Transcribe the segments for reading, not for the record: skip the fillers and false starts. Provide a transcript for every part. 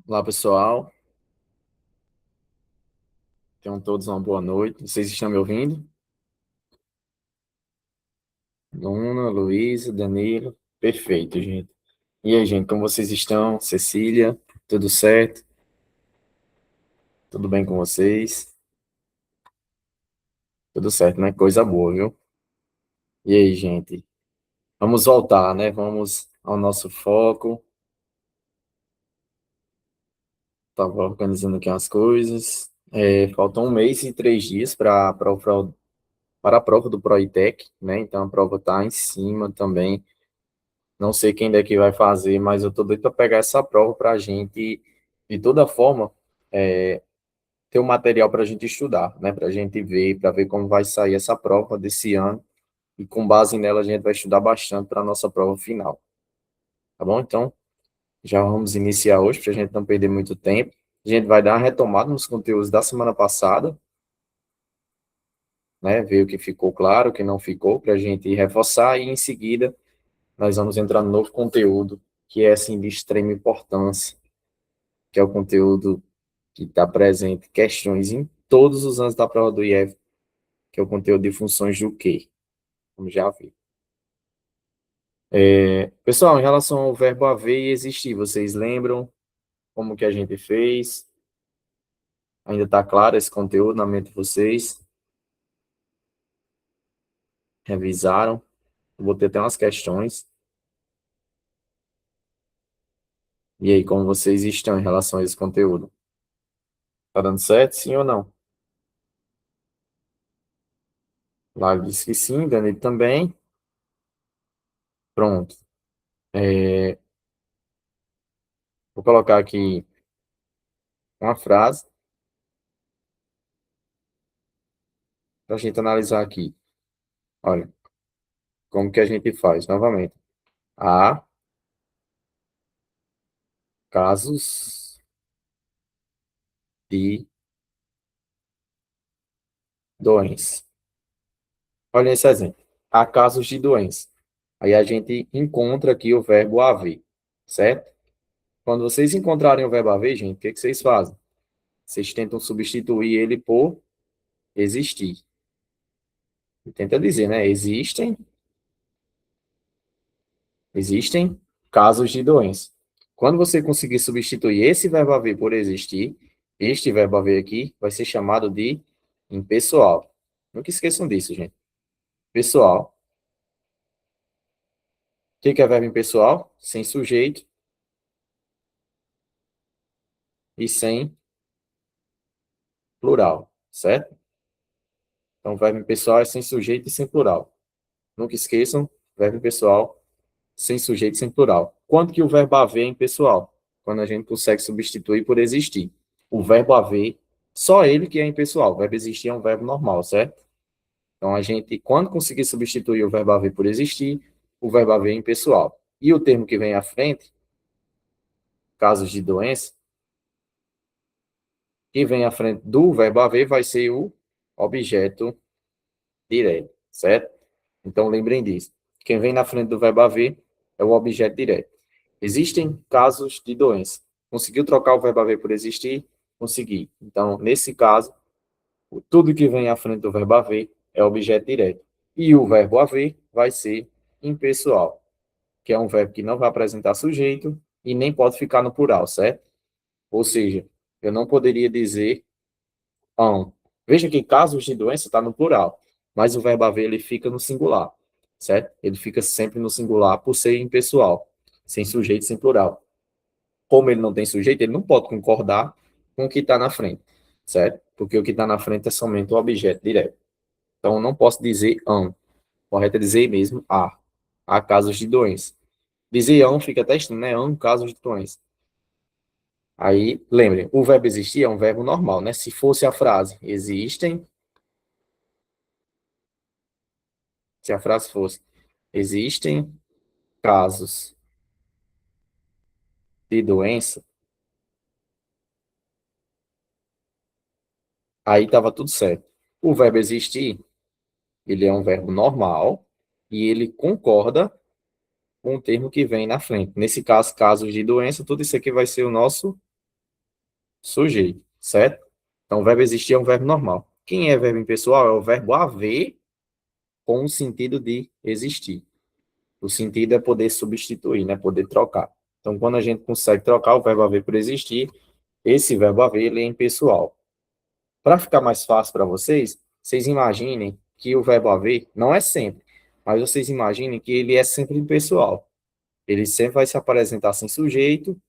Olá, pessoal. Tenham todos uma boa noite. Vocês estão me ouvindo? Luna, Luísa, Danilo. Perfeito, gente. E aí, gente, como vocês estão? Cecília, tudo certo? Tudo bem com vocês? Tudo certo, né? Coisa boa, viu? E aí, gente? Vamos voltar, né? Vamos ao nosso foco. Estava organizando aqui umas coisas. Faltam 1 mês e 3 dias para a prova do ProITEC, né? Então, a prova está em cima também. Não sei quem daqui vai fazer, mas eu tô doido para pegar essa prova para a gente, de toda forma, ter um material para a gente estudar, né? Para a gente ver, para ver como vai sair essa prova desse ano. E com base nela, a gente vai estudar bastante para a nossa prova final. Tá bom? Então, já vamos iniciar hoje, para a gente não perder muito tempo. A gente vai dar uma retomada nos conteúdos da semana passada, né? Ver o que ficou claro, o que não ficou, para a gente reforçar e, em seguida, nós vamos entrar no novo conteúdo, que é, assim, de extrema importância, que é o conteúdo que está presente questões em todos os anos da prova do IF, que é o conteúdo de funções do que, como já vi. Pessoal, em relação ao verbo haver e existir, vocês lembram como que a gente fez? Ainda está claro esse conteúdo na mente de vocês? Revisaram? Eu vou ter até umas questões. E aí, como vocês estão em relação a esse conteúdo? Tá dando certo, sim ou não? Lá disse que sim, Danilo também. Pronto. É, vou colocar aqui uma frase para a gente analisar aqui. Olha, como que a gente faz? Novamente. Há casos de doença. Olha esse exemplo. Há casos de doença. Aí a gente encontra aqui o verbo haver, certo? Quando vocês encontrarem o verbo haver, gente, o que que vocês fazem? Vocês tentam substituir ele por existir. E tenta dizer, né? Existem casos de doença. Quando você conseguir substituir esse verbo haver por existir, este verbo haver aqui vai ser chamado de impessoal. Nunca esqueçam disso, gente. Pessoal. O que que é verbo impessoal? Sem sujeito e sem plural, certo? Então, verbo impessoal é sem sujeito e sem plural. Nunca esqueçam, verbo impessoal sem sujeito e sem plural. Quando que o verbo haver é impessoal? Quando a gente consegue substituir por existir. O verbo haver, só ele que é impessoal. O verbo existir é um verbo normal, certo? Então, a gente, quando conseguir substituir o verbo haver por existir, o verbo haver é impessoal. E o termo que vem à frente, casos de doença, que vem à frente do verbo haver vai ser o objeto direto, certo? Então, lembrem disso. Quem vem na frente do verbo haver é o objeto direto. Existem casos de doença. Conseguiu trocar o verbo haver por existir? Consegui. Então, nesse caso, tudo que vem à frente do verbo haver é objeto direto. E o verbo haver vai ser impessoal, que é um verbo que não vai apresentar sujeito e nem pode ficar no plural, certo? Ou seja, eu não poderia dizer on. Veja que casos de doença está no plural, mas o verbo haver ele fica no singular, certo? Ele fica sempre no singular por ser impessoal, sem sujeito, sem plural. Como ele não tem sujeito, ele não pode concordar com o que está na frente, certo? Porque o que está na frente é somente o objeto direto. Então, eu não posso dizer on. Correto é dizer mesmo há. Há casos de doença. Dizer on fica até estranho, né? On, casos de doença. Aí, lembrem, o verbo existir é um verbo normal, né? Se fosse a frase existem, se a frase fosse existem casos de doença, aí estava tudo certo. O verbo existir, ele é um verbo normal e ele concorda com o termo que vem na frente. Nesse caso, casos de doença, tudo isso aqui vai ser o nosso sujeito, certo? Então, o verbo existir é um verbo normal. Quem é verbo impessoal é o verbo haver com o sentido de existir. O sentido é poder substituir, né? Poder trocar. Então, quando a gente consegue trocar o verbo haver por existir, esse verbo haver ele é impessoal. Para ficar mais fácil para vocês, vocês imaginem que o verbo haver não é sempre, mas vocês imaginem que ele é sempre impessoal. Ele sempre vai se apresentar sem sujeito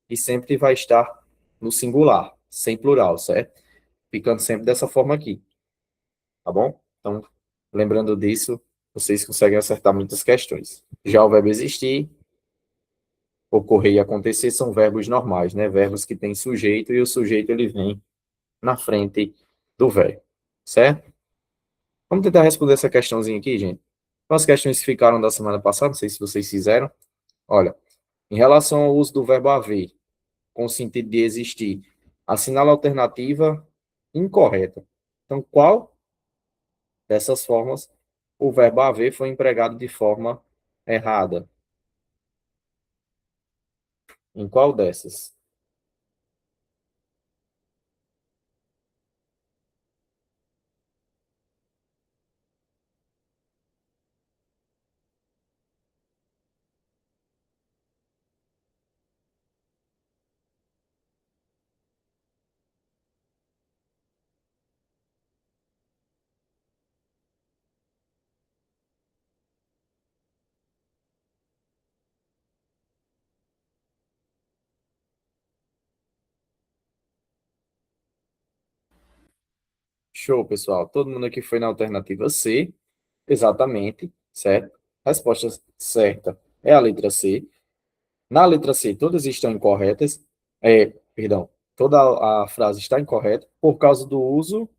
e sempre vai estar no singular, sem plural, certo? Ficando sempre dessa forma aqui, tá bom? Então, lembrando disso, vocês conseguem acertar muitas questões. Já o verbo existir, ocorrer e acontecer são verbos normais, né? Verbos que têm sujeito e o sujeito ele vem na frente do verbo, certo? Vamos tentar responder essa questãozinha aqui, gente. São as questões que ficaram da semana passada, não sei se vocês fizeram. Olha, em relação ao uso do verbo haver, com o sentido de existir, assinala a alternativa incorreta. Então, qual dessas formas o verbo haver foi empregado de forma errada? Em qual dessas? Show, pessoal. Todo mundo aqui foi na alternativa C, exatamente, certo? A resposta certa é a letra C. Na letra C, todas estão incorretas. Perdão, toda a frase está incorreta por causa do uso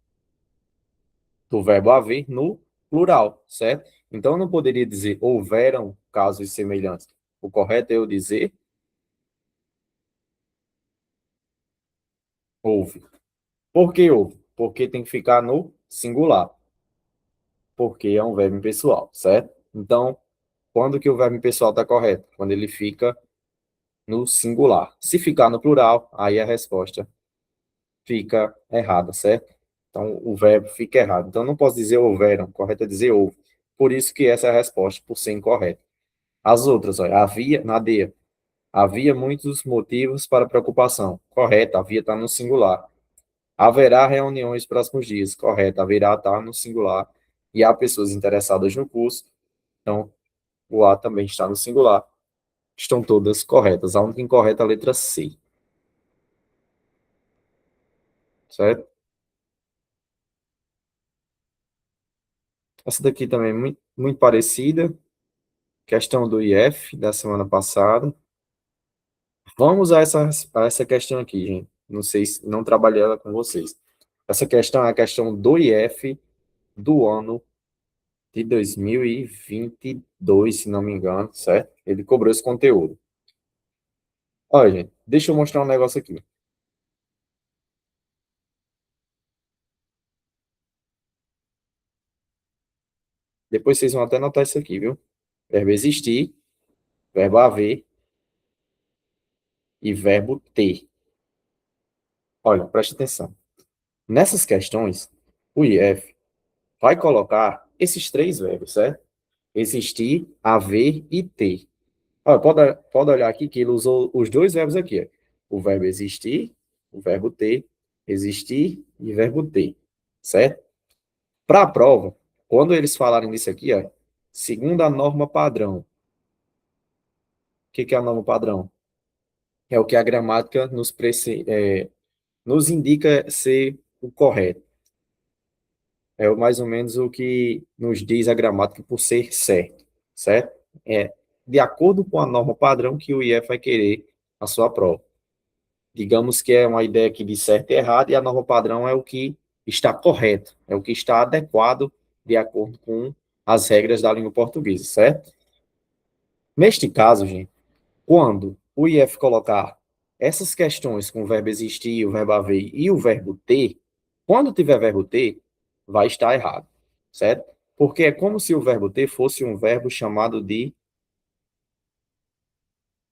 do verbo haver no plural, certo? Então, eu não poderia dizer houveram casos semelhantes. O correto é eu dizer houve. Por que houve? Porque tem que ficar no singular, porque é um verbo impessoal, certo? Então, quando que o verbo impessoal está correto? Quando ele fica no singular. Se ficar no plural, aí a resposta fica errada, certo? Então, o verbo fica errado. Então, não posso dizer houveram, correto é dizer houve. Por isso que essa é a resposta, por ser incorreta. As outras, olha, havia, na D, havia muitos motivos para preocupação. Correto, havia está no singular. Haverá reuniões próximos dias. Correto, haverá está no singular. E há pessoas interessadas no curso. Então, o A também está no singular. Estão todas corretas. A única incorreta é a letra C. Certo? Essa daqui também é muito parecida. Questão do IF da semana passada. Vamos a essa questão aqui, gente. Não sei se não trabalhei ela com vocês. Essa questão é a questão do IF do ano de 2022, se não me engano, certo? Ele cobrou esse conteúdo. Olha, gente, deixa eu mostrar um negócio aqui. Depois vocês vão até notar isso aqui, viu? Verbo existir, verbo haver e verbo ter. Olha, preste atenção. Nessas questões, o IF vai colocar esses três verbos, certo? Existir, haver e ter. Olha, pode olhar aqui que ele usou os dois verbos aqui. Ó. O verbo existir, o verbo ter, existir e verbo ter, certo? Para a prova, quando eles falarem disso aqui, ó, segundo a norma padrão. O que é a norma padrão? É o que a gramática nos indica ser o correto. É mais ou menos o que nos diz a gramática por ser certo, certo? É de acordo com a norma padrão que o IF vai querer a sua prova. Digamos que é uma ideia aqui de certo e errado, e a norma padrão é o que está correto, é o que está adequado de acordo com as regras da língua portuguesa, certo? Neste caso, gente, quando o IF colocar essas questões com o verbo existir, o verbo haver e o verbo ter, quando tiver verbo ter, vai estar errado, certo? Porque é como se o verbo ter fosse um verbo chamado de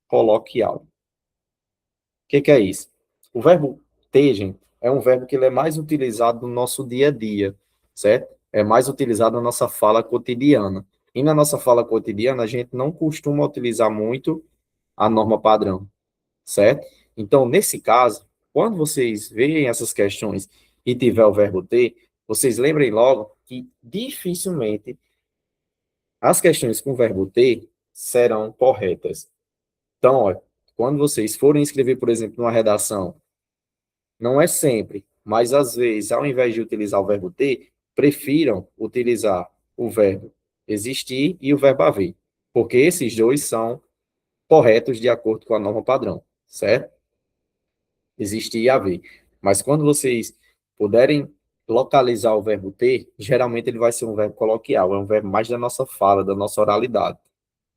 coloquial. O que é isso? O verbo ter, gente, é um verbo que ele é mais utilizado no nosso dia a dia, certo? É mais utilizado na nossa fala cotidiana. E na nossa fala cotidiana, a gente não costuma utilizar muito a norma padrão, certo? Então, nesse caso, quando vocês veem essas questões e tiver o verbo ter, vocês lembrem logo que dificilmente as questões com o verbo ter serão corretas. Então, olha, quando vocês forem escrever, por exemplo, uma redação, não é sempre, mas às vezes, ao invés de utilizar o verbo ter, prefiram utilizar o verbo existir e o verbo haver, porque esses dois são corretos de acordo com a norma padrão, certo? Existir e haver. Mas quando vocês puderem localizar o verbo ter, geralmente ele vai ser um verbo coloquial, é um verbo mais da nossa fala, da nossa oralidade.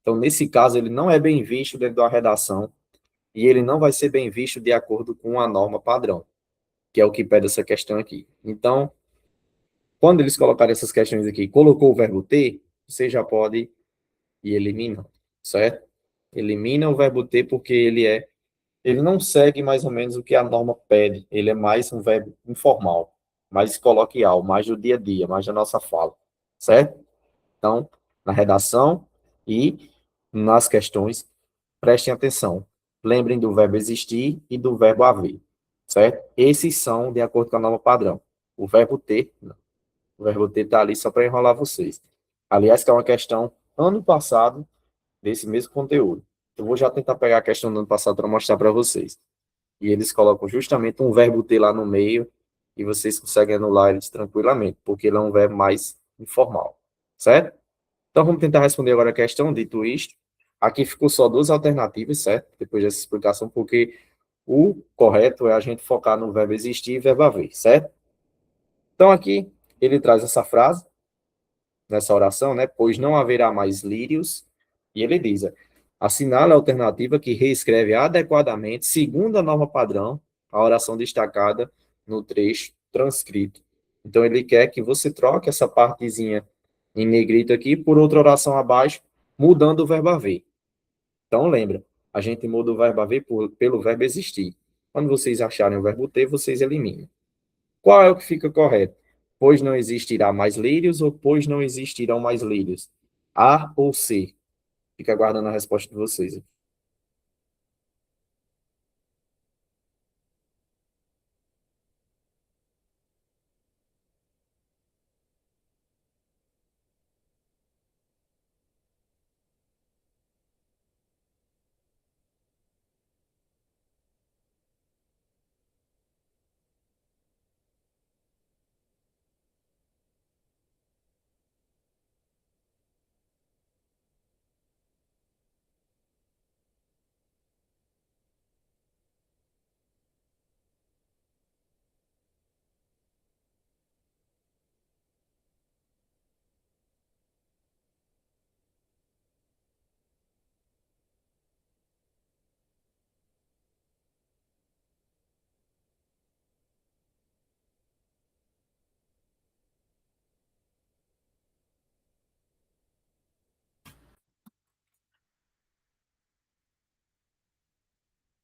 Então, nesse caso, ele não é bem visto dentro da redação e ele não vai ser bem visto de acordo com a norma padrão, que é o que pede essa questão aqui. Então, quando eles colocarem essas questões aqui, colocou o verbo ter, você já pode ir eliminando, certo? Elimina o verbo ter porque ele não segue mais ou menos o que a norma pede, ele é mais um verbo informal, mais coloquial, mais do dia a dia, mais da nossa fala, certo? Então, na redação e nas questões, prestem atenção. Lembrem do verbo existir e do verbo haver, certo? Esses são de acordo com a norma padrão. O verbo ter, não. O verbo ter está ali só para enrolar vocês. Aliás, que é uma questão ano passado desse mesmo conteúdo. Eu vou já tentar pegar a questão do ano passado para mostrar para vocês. E eles colocam justamente um verbo ter lá no meio e vocês conseguem anular eles tranquilamente, porque ele é um verbo mais informal, certo? Então, vamos tentar responder agora a questão, dito isto. Aqui ficou só duas alternativas, certo? Depois dessa explicação, porque o correto é a gente focar no verbo existir e verbo haver, certo? Então, aqui, ele traz essa frase, nessa oração, né? Pois não haverá mais lírios. E ele diz, assinala a alternativa que reescreve adequadamente, segundo a norma padrão, a oração destacada no trecho transcrito. Então, ele quer que você troque essa partezinha em negrito aqui por outra oração abaixo, mudando o verbo haver. Então, lembra, a gente muda o verbo haver pelo verbo existir. Quando vocês acharem o verbo ter, vocês eliminam. Qual é o que fica correto? Pois não existirá mais lírios ou pois não existirão mais lírios? A ou C? Fica aguardando a resposta de vocês.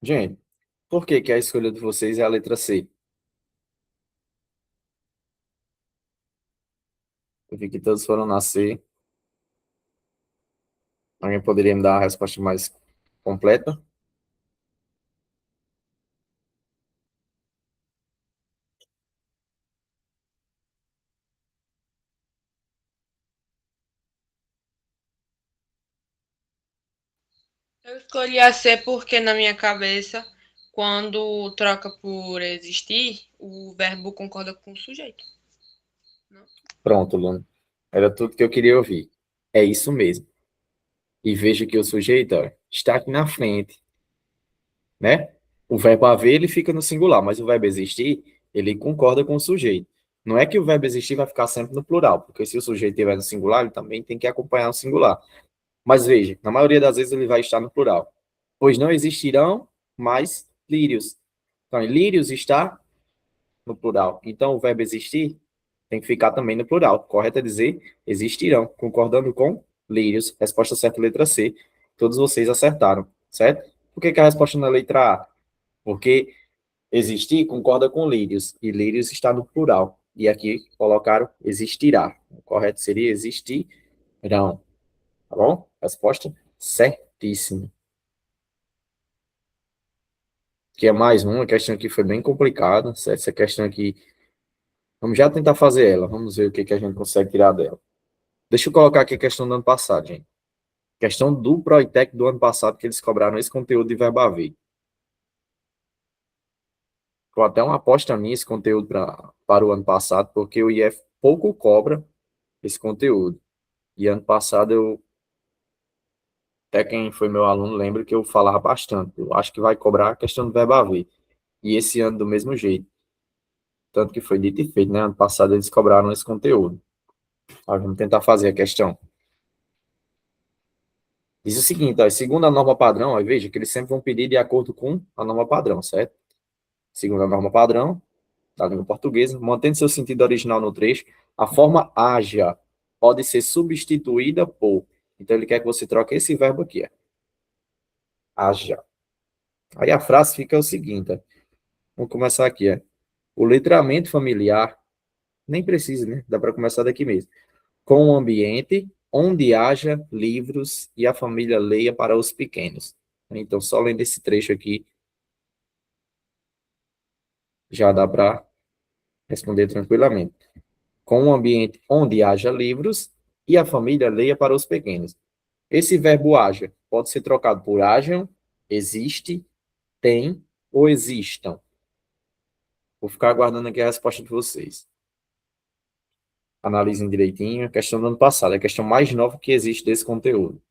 Gente, por que que a escolha de vocês é a letra C? Eu vi que todos foram na C. Alguém poderia me dar a resposta mais completa? Eu escolhi a C porque, na minha cabeça, quando troca por existir, o verbo concorda com o sujeito. Não? Pronto, Luna. Era tudo que eu queria ouvir. É isso mesmo. E veja que o sujeito, ó, está aqui na frente, né? O verbo haver, ele fica no singular, mas o verbo existir, ele concorda com o sujeito. Não é que o verbo existir vai ficar sempre no plural, porque se o sujeito estiver no singular, ele também tem que acompanhar o singular. Mas veja, na maioria das vezes ele vai estar no plural. Pois não existirão mais lírios. Então, lírios está no plural. Então, o verbo existir tem que ficar também no plural. Correto é dizer existirão, concordando com lírios. Resposta certa, letra C. Todos vocês acertaram, certo? Por que que a resposta não é letra A? Porque Existir concorda com lírios, e lírios está no plural. E aqui colocaram existirá. O correto seria existirão. Tá bom? Resposta certíssima. Que é mais uma questão que foi bem complicada. Essa questão aqui, vamos já tentar fazer ela. Vamos ver o que a gente consegue tirar dela. Deixa eu colocar aqui a questão do ano passado, gente. Questão do Proitec do ano passado, que eles cobraram esse conteúdo de verbo haver. Foi até uma aposta minha esse conteúdo para o ano passado, porque o IF pouco cobra esse conteúdo. E ano passado até quem foi meu aluno lembra que eu falava bastante. Eu acho que vai cobrar a questão do verbo haver. E esse ano do mesmo jeito. Tanto que foi dito e feito, né? Ano passado eles cobraram esse conteúdo. Mas vamos tentar fazer a questão. Diz o seguinte, ó, segundo a norma padrão, ó, veja que eles sempre vão pedir de acordo com a norma padrão, certo? Segundo a norma padrão da língua portuguesa, mantendo seu sentido original no trecho, a forma haja pode ser substituída por. Então ele quer que você troque esse verbo aqui, ó, haja. Aí a frase fica o seguinte, ó, vamos começar aqui, ó. O letramento familiar, nem precisa, né? Dá para começar daqui mesmo. Com um ambiente onde haja livros e a família leia para os pequenos. Então, só lendo esse trecho aqui, já dá para responder tranquilamente. Com um ambiente onde haja livros e a família leia para os pequenos. Esse verbo haja pode ser trocado por hajam, existe, tem ou existam. Vou ficar aguardando aqui a resposta de vocês. Analisem direitinho. A questão do ano passado, é a questão mais nova que existe desse conteúdo.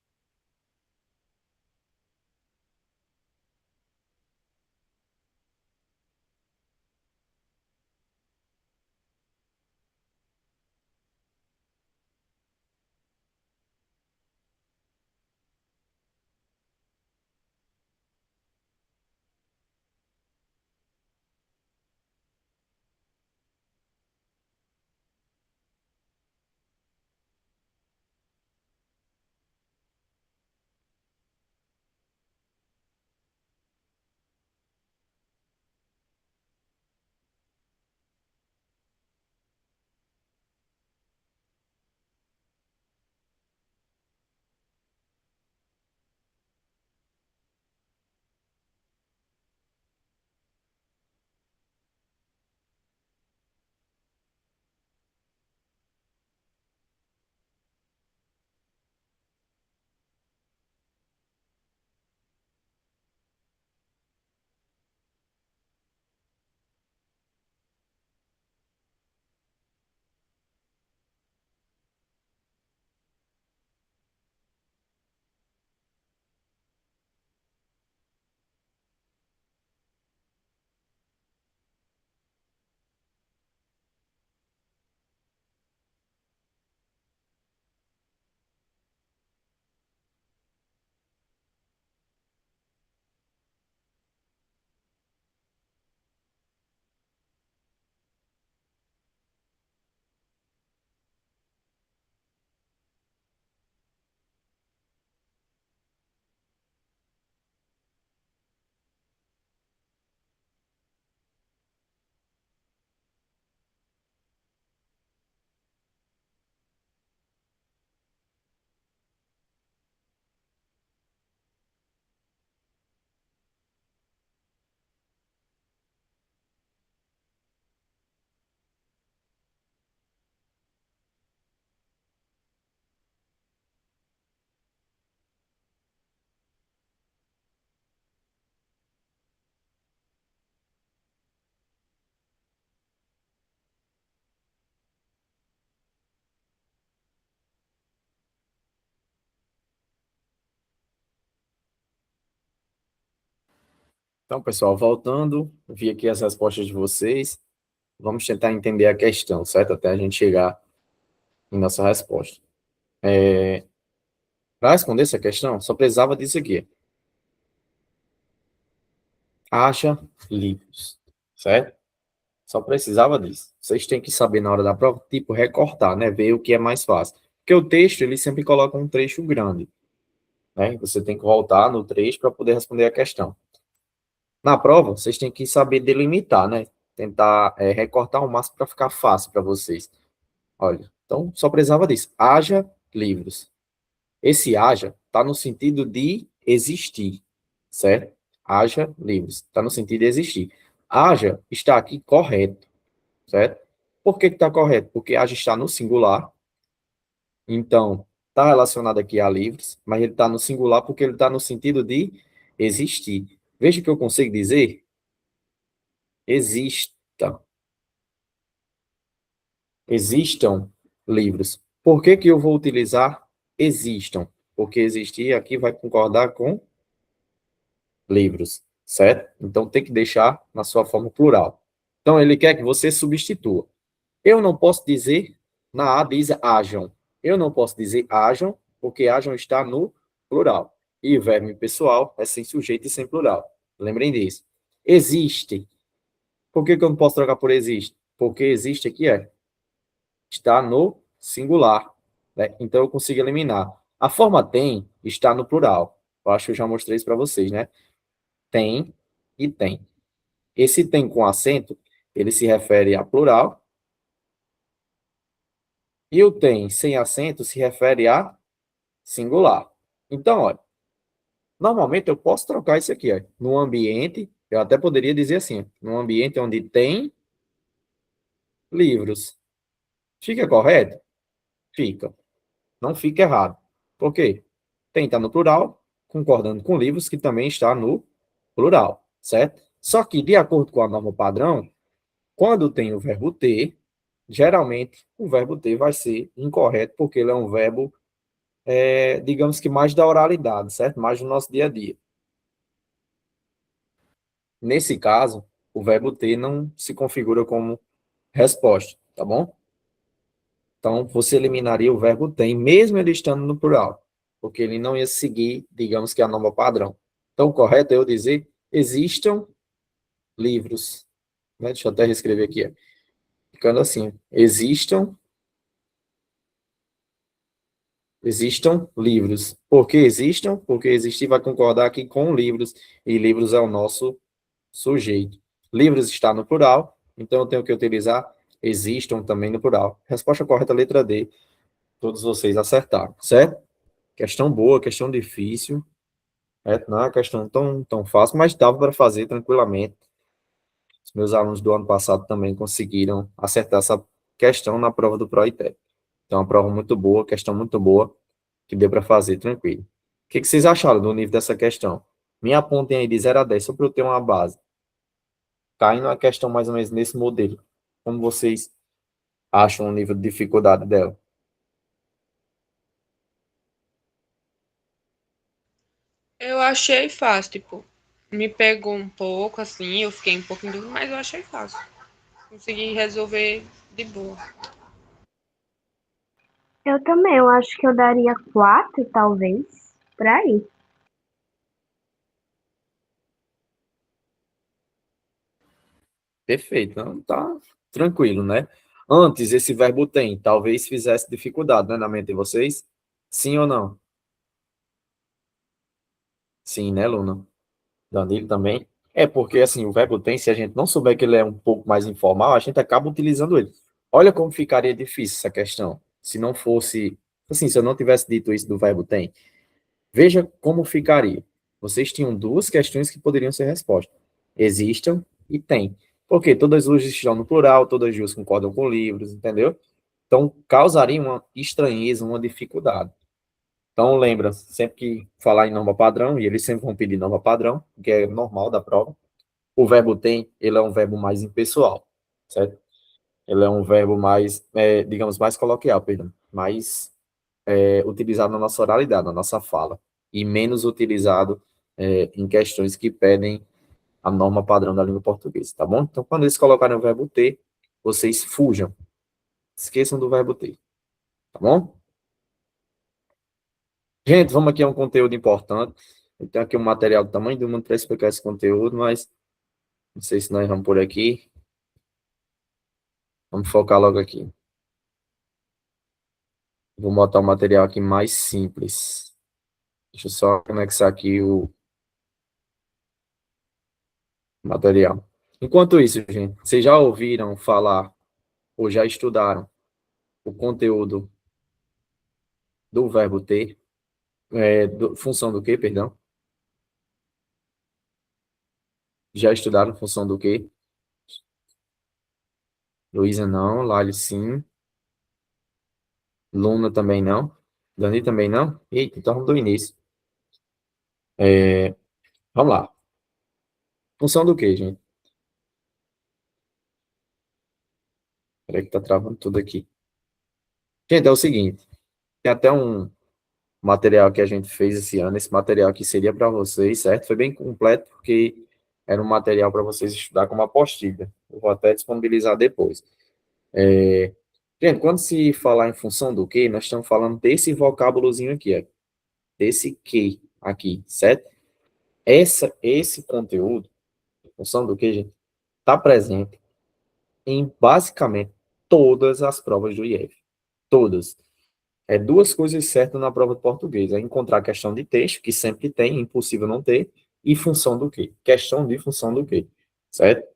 Então, pessoal, voltando, vi aqui as respostas de vocês. Vamos tentar entender a questão, certo? Até a gente chegar em nossa resposta. Para responder essa questão, só precisava disso aqui. Acha livros, certo? Só precisava disso. Vocês têm que saber na hora da prova, tipo, recortar, né? Ver o que é mais fácil. Porque o texto, ele sempre coloca um trecho grande, né? Você tem que voltar no trecho para poder responder a questão. Na prova, vocês têm que saber delimitar, né? Tentar recortar o máximo para ficar fácil para vocês. Olha, então só precisava disso. Haja livros. Esse haja está no sentido de existir, certo? Haja livros. Está no sentido de existir. Haja está aqui correto, certo? Por que está correto? Porque haja está no singular. Então, está relacionado aqui a livros, mas ele está no singular porque ele está no sentido de existir. Veja o que eu consigo dizer. Exista. Existam livros. Por que que eu vou utilizar existam? Porque existir aqui vai concordar com livros, certo? Então tem que deixar na sua forma plural. Então ele quer que você substitua. Eu não posso dizer, na A diz hajam. Eu não posso dizer hajam, porque hajam está no plural. E o verbo impessoal é sem sujeito e sem plural. Lembrem disso. Existe. Por que que eu não posso trocar por existe? Porque existe aqui está no singular, né? Então eu consigo eliminar. A forma tem está no plural. Eu acho que eu já mostrei isso para vocês, né? Tem e tem. Esse tem com acento, ele se refere a plural, e o tem sem acento se refere a singular. Então, olha, normalmente eu posso trocar isso aqui, ó. No ambiente, eu até poderia dizer assim, no ambiente onde tem livros. Fica correto? Fica. Não fica errado. Por quê? Tem está no plural, concordando com livros, que também está no plural, certo? Só que, de acordo com a norma padrão, quando tem o verbo ter, geralmente o verbo ter vai ser incorreto, porque ele é um verbo, digamos que mais da oralidade, certo? Mais do nosso dia a dia. Nesse caso, o verbo ter não se configura como resposta, tá bom? Então, você eliminaria o verbo tem, mesmo ele estando no plural, porque ele não ia seguir, digamos que a norma padrão. Então, o correto é eu dizer, existam livros. Né? Deixa eu até reescrever aqui. Ficando assim, existam livros. Por que existam? Porque existir vai concordar aqui com livros, e livros é o nosso sujeito. Livros está no plural, então eu tenho que utilizar existam também no plural. Resposta correta, letra D. Todos vocês acertaram, certo? Questão boa, questão difícil, não é uma questão tão fácil, mas dava para fazer tranquilamente. Os meus alunos do ano passado também conseguiram acertar essa questão na prova do ProITEP. Então, uma prova muito boa, questão muito boa, que deu para fazer tranquilo. O que vocês acharam do nível dessa questão? Me apontem aí de 0 a 10, só para eu ter uma base. Caindo a questão mais ou menos nesse modelo. Como vocês acham o nível de dificuldade dela? Eu achei fácil, tipo, me pegou um pouco, assim, eu fiquei um pouco em dúvida, mas eu achei fácil. Consegui resolver de boa. Eu também, eu acho que eu daria 4, talvez, por aí. Perfeito, não tá tranquilo, né? Antes, esse verbo tem, talvez fizesse dificuldade, né, na mente de vocês? Sim ou não? Sim, né, Luna? Danilo também. É porque, assim, o verbo tem, se a gente não souber que ele é um pouco mais informal, a gente acaba utilizando ele. Olha como ficaria difícil essa questão, se não fosse, assim, se eu não tivesse dito isso do verbo tem. Veja como ficaria. Vocês tinham duas questões que poderiam ser respostas. Existam e tem. Porque todas as duas estão no plural, todas as duas concordam com livros, entendeu? Então, causaria uma estranheza, uma dificuldade. Então, lembra, sempre que falar em norma padrão, e eles sempre vão pedir norma padrão, que é normal da prova, o verbo tem, ele é um verbo mais impessoal, certo? Ele é um verbo mais, digamos, mais coloquial, perdão, mais utilizado na nossa oralidade, na nossa fala, e menos utilizado em questões que pedem a norma padrão da língua portuguesa, tá bom? Então, quando eles colocarem o verbo ter, vocês fujam, esqueçam do verbo ter, tá bom? Gente, vamos aqui a um conteúdo importante. Eu tenho aqui um material do tamanho do mundo para explicar esse conteúdo, mas não sei se nós vamos por aqui. Vamos focar logo aqui. Vou botar o material aqui mais simples. Deixa eu só anexar aqui o Material. Enquanto isso, gente, vocês já ouviram falar ou já estudaram o conteúdo do verbo ter? Função do quê, perdão? Já estudaram função do quê? Luísa não, Lali sim, Luna também não, Dani também não? Eita, então vamos do início. Vamos lá. Função do quê, gente? Peraí que tá travando tudo aqui. Gente, é o seguinte, tem até um material que a gente fez esse ano, esse material aqui seria para vocês, certo? Foi bem completo, porque era um material para vocês estudar como apostila. Eu vou até disponibilizar depois. Gente, quando se falar em função do que, nós estamos falando desse vocábulozinho aqui, ó, desse que aqui, certo? Esse conteúdo, função do que, gente, está presente em basicamente todas as provas do IF. Todas. Duas coisas certas na prova de português. É encontrar questão de texto, que sempre tem, impossível não ter, e função do quê? Questão de função do quê? Certo?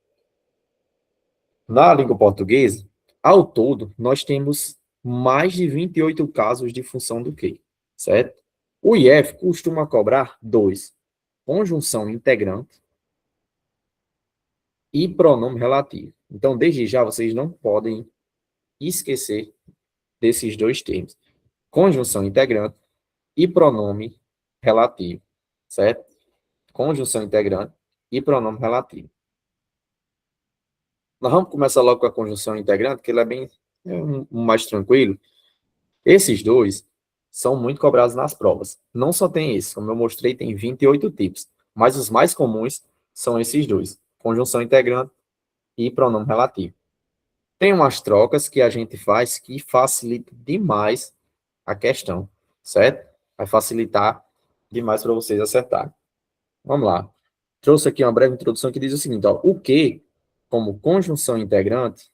Na língua portuguesa, ao todo, nós temos mais de 28 casos de função do quê? Certo? O IF costuma cobrar dois: conjunção integrante e pronome relativo. Então, desde já, vocês não podem esquecer desses dois termos: conjunção integrante e pronome relativo, certo? Conjunção integrante e pronome relativo. Nós vamos começar logo com a conjunção integrante, que ele é bem mais tranquilo. Esses dois são muito cobrados nas provas. Não só tem esse, como eu mostrei, tem 28 tipos, mas os mais comuns são esses dois: conjunção integrante e pronome relativo. Tem umas trocas que a gente faz que facilita demais a questão, certo? Vai facilitar demais para vocês acertarem. Vamos lá. Trouxe aqui uma breve introdução que diz o seguinte, ó, o que, como conjunção integrante,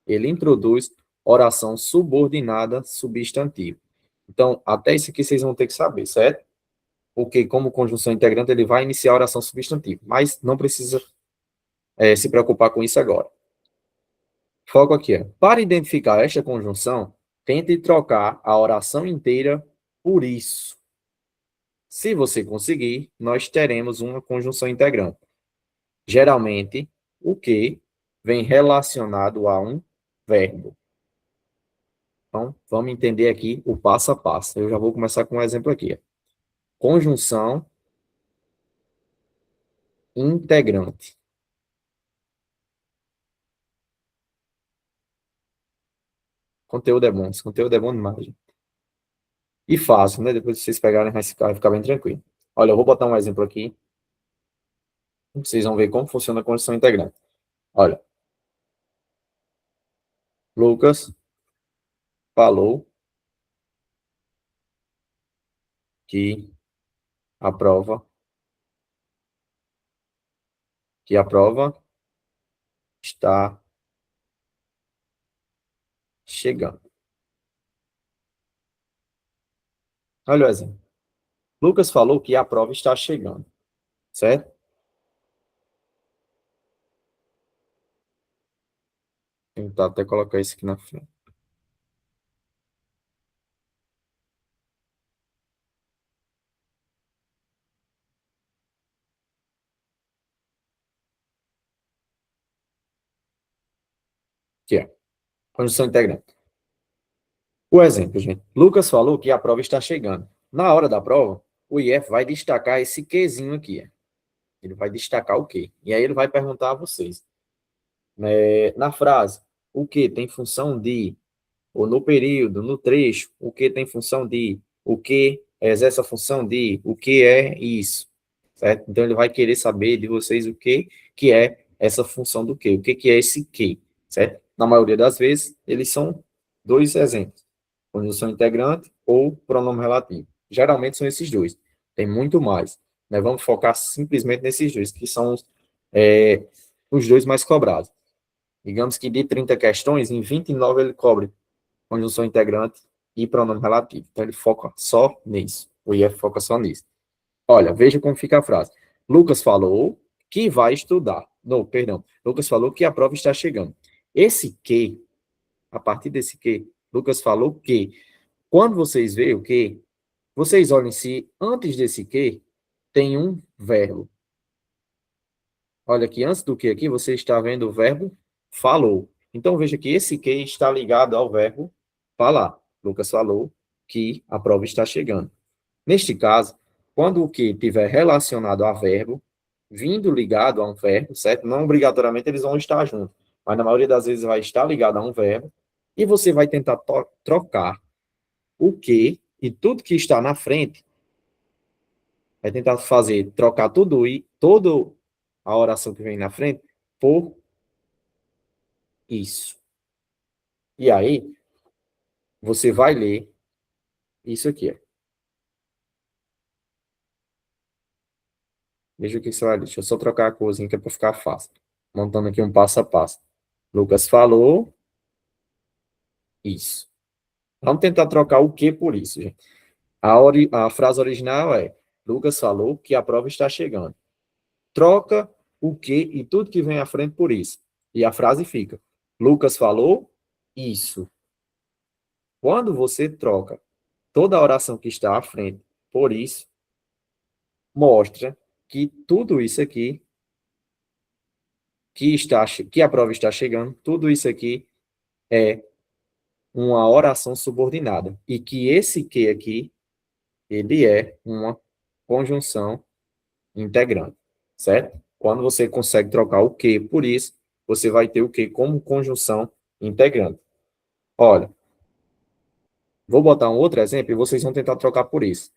ele introduz oração subordinada substantivo. Então, até isso aqui vocês vão ter que saber, certo? O que, como conjunção integrante, ele vai iniciar a oração substantiva, mas não precisa se preocupar com isso agora. Foco aqui, ó. Para identificar esta conjunção, tente trocar a oração inteira por isso. Se você conseguir, nós teremos uma conjunção integrante. Geralmente, o que vem relacionado a um verbo. Então, vamos entender aqui o passo a passo. Eu já vou começar com um exemplo aqui. Conjunção integrante. Conteúdo é bom. Esse conteúdo é bom demais. Gente. E fácil, né? Depois vocês pegarem, vai ficar bem tranquilo. Olha, eu vou botar um exemplo aqui. Vocês vão ver como funciona a conjunção integrante. Olha. Lucas falou que a prova está chegando. Olha o exemplo. Lucas falou que a prova está chegando, certo? Vou tentar até colocar isso aqui na frente. Aqui, ó. Conjunção integrante. O exemplo, gente. Lucas falou que a prova está chegando. Na hora da prova, o IF vai destacar esse quezinho aqui. Ó. Ele vai destacar o quê? E aí ele vai perguntar a vocês. Na frase, o que tem função de, ou no período, no trecho, o que tem função de, o que exerce a função de, o que é isso, certo? Então, ele vai querer saber de vocês o que é essa função do que, o que é esse que, certo? Na maioria das vezes, eles são dois exemplos, conjunção integrante ou pronome relativo. Geralmente são esses dois, tem muito mais, né? Vamos focar simplesmente nesses dois, que são os dois mais cobrados. Digamos que de 30 questões, em 29 ele cobre conjunção integrante e pronome relativo. Então, ele foca só nisso. O IF foca só nisso. Olha, veja como fica a frase. Lucas falou que vai estudar. Não, perdão. Lucas falou que a prova está chegando. Esse que, a partir desse que, Lucas falou que, quando vocês veem o que, vocês olhem se antes desse que tem um verbo. Olha aqui, antes do que aqui, você está vendo o verbo falou. Então, veja que esse que está ligado ao verbo falar. Lucas falou que a prova está chegando. Neste caso, quando o que estiver relacionado a verbo, vindo ligado a um verbo, certo? Não obrigatoriamente eles vão estar juntos, mas na maioria das vezes vai estar ligado a um verbo, e você vai tentar trocar o que e tudo que está na frente, vai tentar fazer, trocar tudo e toda a oração que vem na frente por isso. E aí, você vai ler isso aqui. Veja o que você vai ler. Deixa eu só trocar a corzinha que é para ficar fácil. Montando aqui um passo a passo. Lucas falou isso. Vamos tentar trocar o que por isso, gente. A frase original é: Lucas falou que a prova está chegando. Troca o que e tudo que vem à frente por isso. E a frase fica: Lucas falou isso. Quando você troca toda a oração que está à frente por isso, mostra que tudo isso aqui, que a prova está chegando, tudo isso aqui é uma oração subordinada. E que esse que aqui, ele é uma conjunção integrante, certo? Quando você consegue trocar o que por isso, você vai ter o que como conjunção integrante. Olha, vou botar um outro exemplo e vocês vão tentar trocar por isso.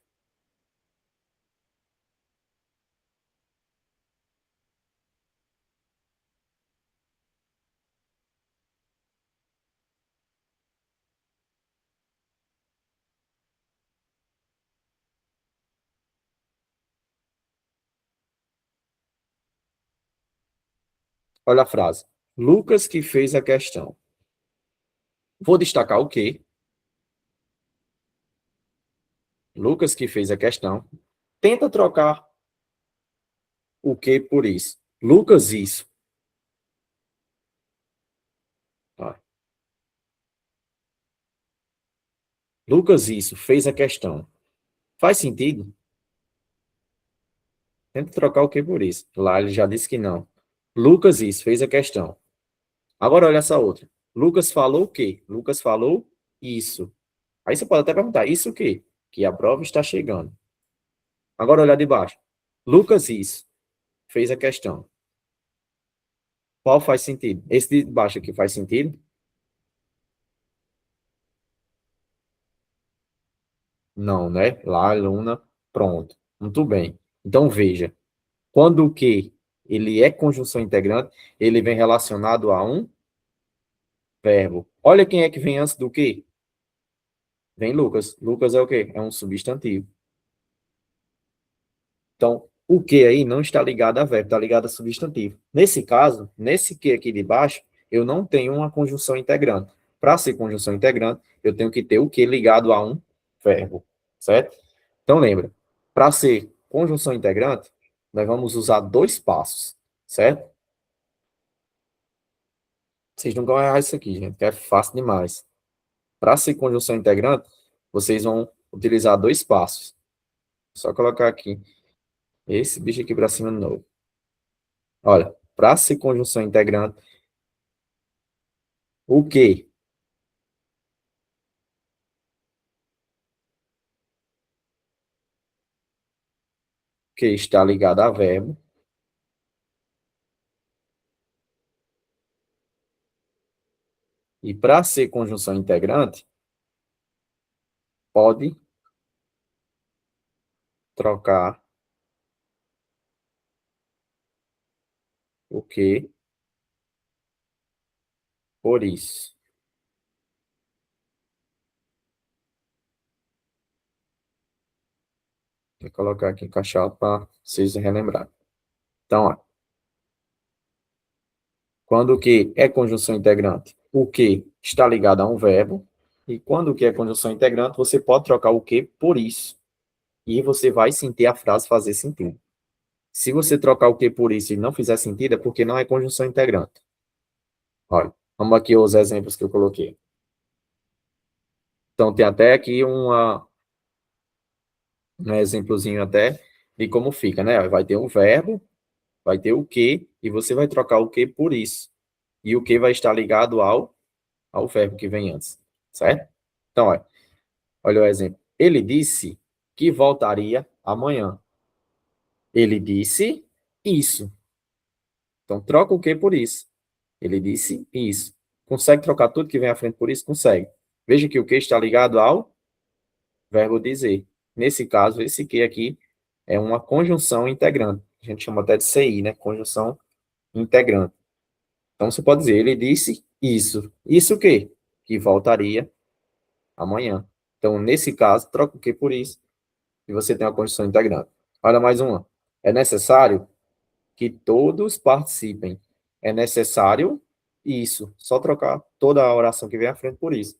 Olha a frase. Lucas que fez a questão. Vou destacar o que. Lucas que fez a questão. Tenta trocar o que por isso. Lucas isso. Tá. Lucas isso, fez a questão. Faz sentido? Tenta trocar o que por isso. Lá ele já disse que não. Lucas isso, fez a questão. Agora olha essa outra. Lucas falou o quê? Lucas falou isso. Aí você pode até perguntar, isso o quê? Que a prova está chegando. Agora olha de baixo. Lucas isso, fez a questão. Qual faz sentido? Esse de baixo aqui faz sentido? Não, né? Lá, Luna, pronto. Muito bem. Então veja, quando o que ele é conjunção integrante, ele vem relacionado a um verbo. Olha quem é que vem antes do que? Vem Lucas. Lucas é o quê? É um substantivo. Então, o que aí não está ligado a verbo, está ligado a substantivo. Nesse caso, nesse que aqui de baixo, eu não tenho uma conjunção integrante. Para ser conjunção integrante, eu tenho que ter o que ligado a um verbo, certo? Então, lembra, para ser conjunção integrante, nós vamos usar dois passos, certo? Vocês não vão errar isso aqui, gente, que é fácil demais. Para ser conjunção integrante, vocês vão utilizar dois passos. Só colocar aqui esse bicho aqui para cima de novo. Olha, para ser conjunção integrante, o que está ligado a verbo, e para ser conjunção integrante, pode trocar o que por isso. Vou colocar aqui encaixado para vocês relembrarem. Então, ó, quando o que é conjunção integrante, o que está ligado a um verbo, e quando o que é conjunção integrante, você pode trocar o que por isso. E você vai sentir a frase fazer sentido. Se você trocar o que por isso e não fizer sentido, é porque não é conjunção integrante. Olha, vamos aqui os exemplos que eu coloquei. Então, tem até aqui um exemplozinho até de como fica, né? Vai ter um verbo, vai ter o que, e você vai trocar o que por isso. E o que vai estar ligado ao verbo que vem antes, certo? Então, olha o exemplo. Ele disse que voltaria amanhã. Ele disse isso. Então, troca o que por isso. Ele disse isso. Consegue trocar tudo que vem à frente por isso? Consegue. Veja que o que está ligado ao verbo dizer. Nesse caso, esse que aqui é uma conjunção integrante. A gente chama até de CI, né? Conjunção integrante. Então, você pode dizer, ele disse isso. Isso o quê? Que voltaria amanhã. Então, nesse caso, troca o que por isso e você tem uma conjunção integrante. Olha mais uma. É necessário que todos participem. É necessário isso. Só trocar toda a oração que vem à frente por isso.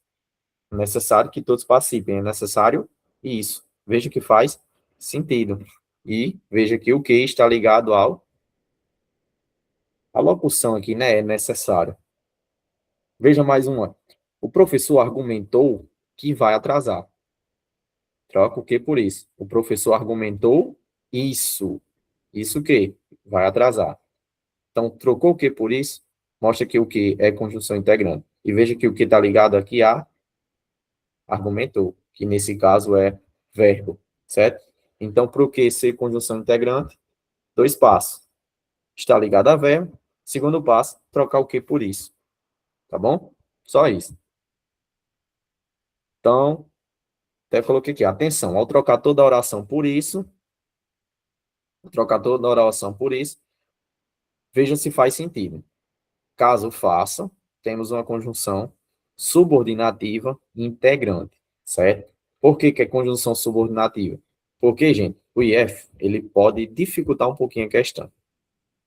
É necessário que todos participem. É necessário isso. Veja que faz sentido. E veja que o que está ligado a locução aqui, né? É necessário. Veja mais uma. O professor argumentou que vai atrasar. Troca o que por isso? O professor argumentou isso. Isso o quê? Vai atrasar. Então, trocou o que por isso? Mostra que o que é conjunção integrante. E veja que o que está ligado aqui a argumentou, que nesse caso é verbo, certo? Então, para o que ser conjunção integrante? 2 passos. Está ligado a verbo. Segundo passo, trocar o que por isso. Tá bom? Só isso. Então, até coloquei aqui, atenção, ao trocar toda a oração por isso, veja se faz sentido. Caso faça, temos uma conjunção subordinativa integrante, certo? Por que que é conjunção subordinativa? Porque, gente, o IF, ele pode dificultar um pouquinho a questão.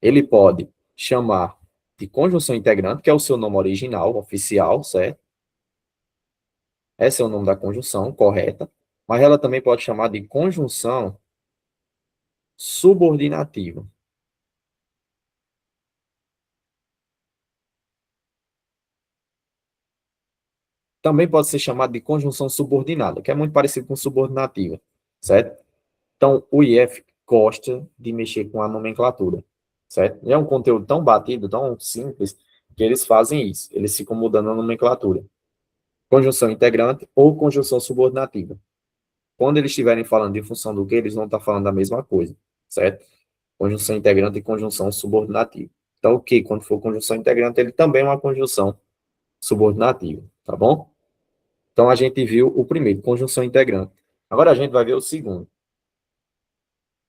Ele pode chamar de conjunção integrante, que é o seu nome original, oficial, certo? Esse é o nome da conjunção correta, mas ela também pode chamar de conjunção subordinativa. Também pode ser chamado de conjunção subordinada, que é muito parecido com subordinativa, certo? Então, o IF gosta de mexer com a nomenclatura, certo? E é um conteúdo tão batido, tão simples, que eles fazem isso. Eles ficam mudando a nomenclatura. Conjunção integrante ou conjunção subordinativa. Quando eles estiverem falando de função do que, eles vão estar falando da mesma coisa, certo? Conjunção integrante e conjunção subordinativa. Então, o que, quando for conjunção integrante, ele também é uma conjunção subordinativa, tá bom? Então, a gente viu o primeiro, conjunção integrante. Agora, a gente vai ver o segundo,